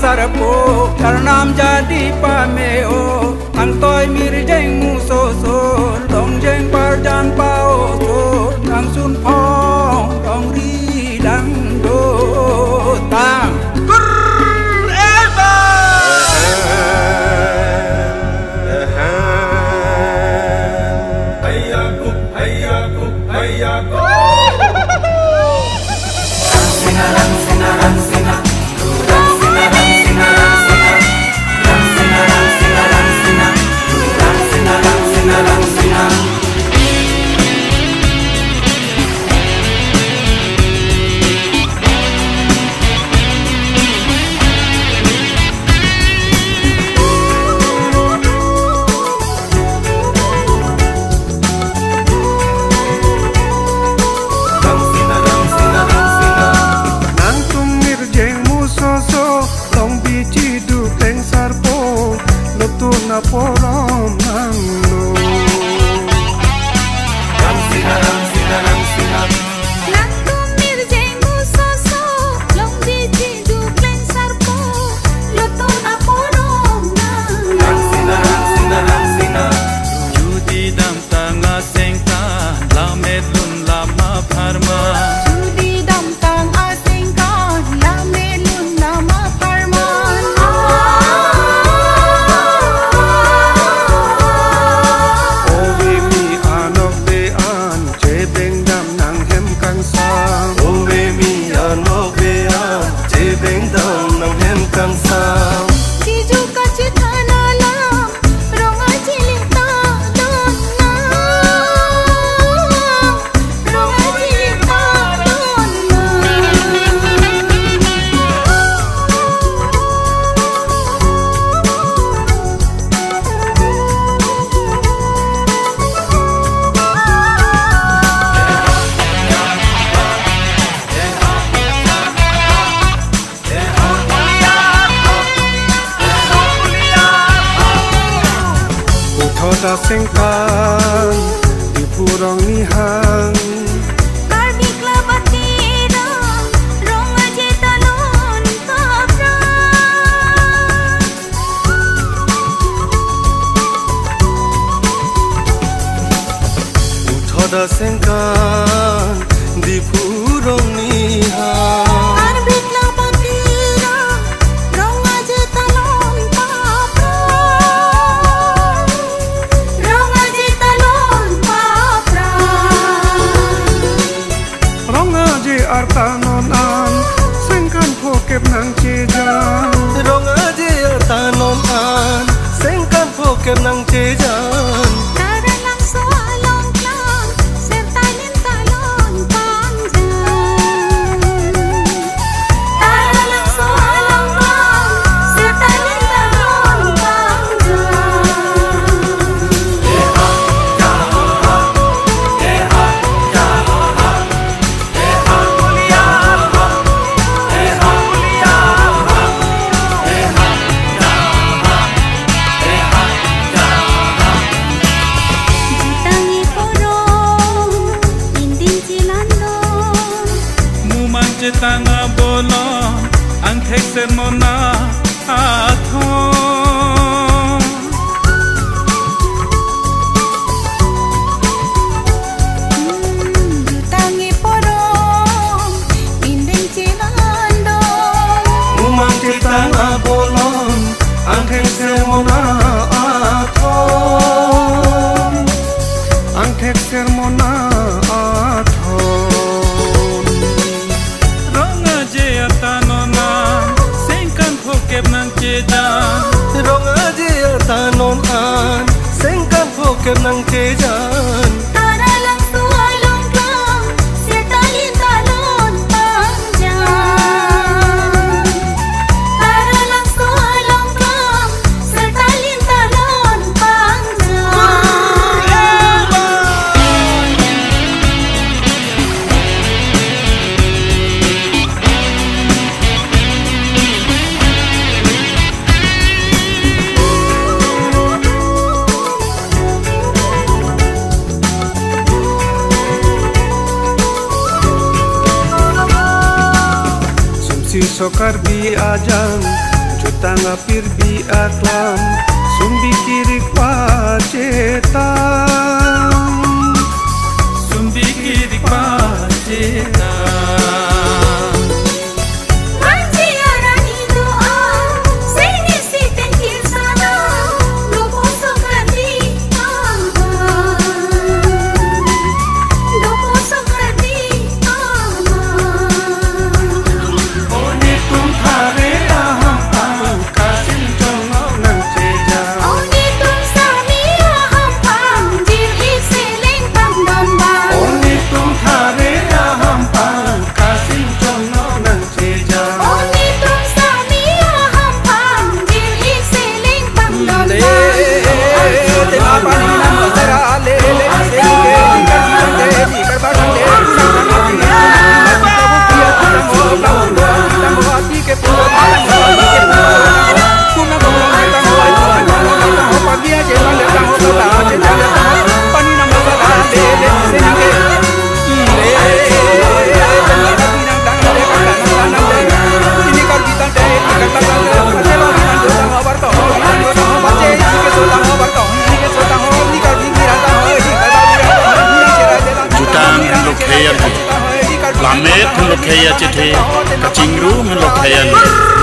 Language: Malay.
sarpo karnam jadi pameo ang toy mirjeng musoso dong jeng parjan pao so ang sun phong dong ri dang do tang na porom nang lo ram sina lang tumir jeng musoso long di jidu kleng sarpo loto na porom nang ram sina judi dam tanga sengka lamet lun lama pharma judi dam tang asengka lamet lun lama pharma Thoda sengkan di purong nihang karbi klabatira rong aje talon kapra Thoda sengkan di purong nihang karbi klabatira rong aje talon kapra Artanonan sengkan pokep nang cejan rong aje artanonan sengkan pokep nang cejan tara lang soalong lang sertalin talon panjang tara lang soalong lang sertalin talon tanga bolon ang thekser mona athon jutangi porong inding cilando umang tanga bolon ang thekser mona athon ang thekser mona athon rong aje artanonan sengkan pokep nang cejan tara lang soalong lang sertalin talon panjang tara lang soalong lang sertalin talon sokar bi ajang tanga pirbi aklam sumbi kirik pacetan sumbi kiri paceta Lamet hendak kaya cete, kacingru hendak kaya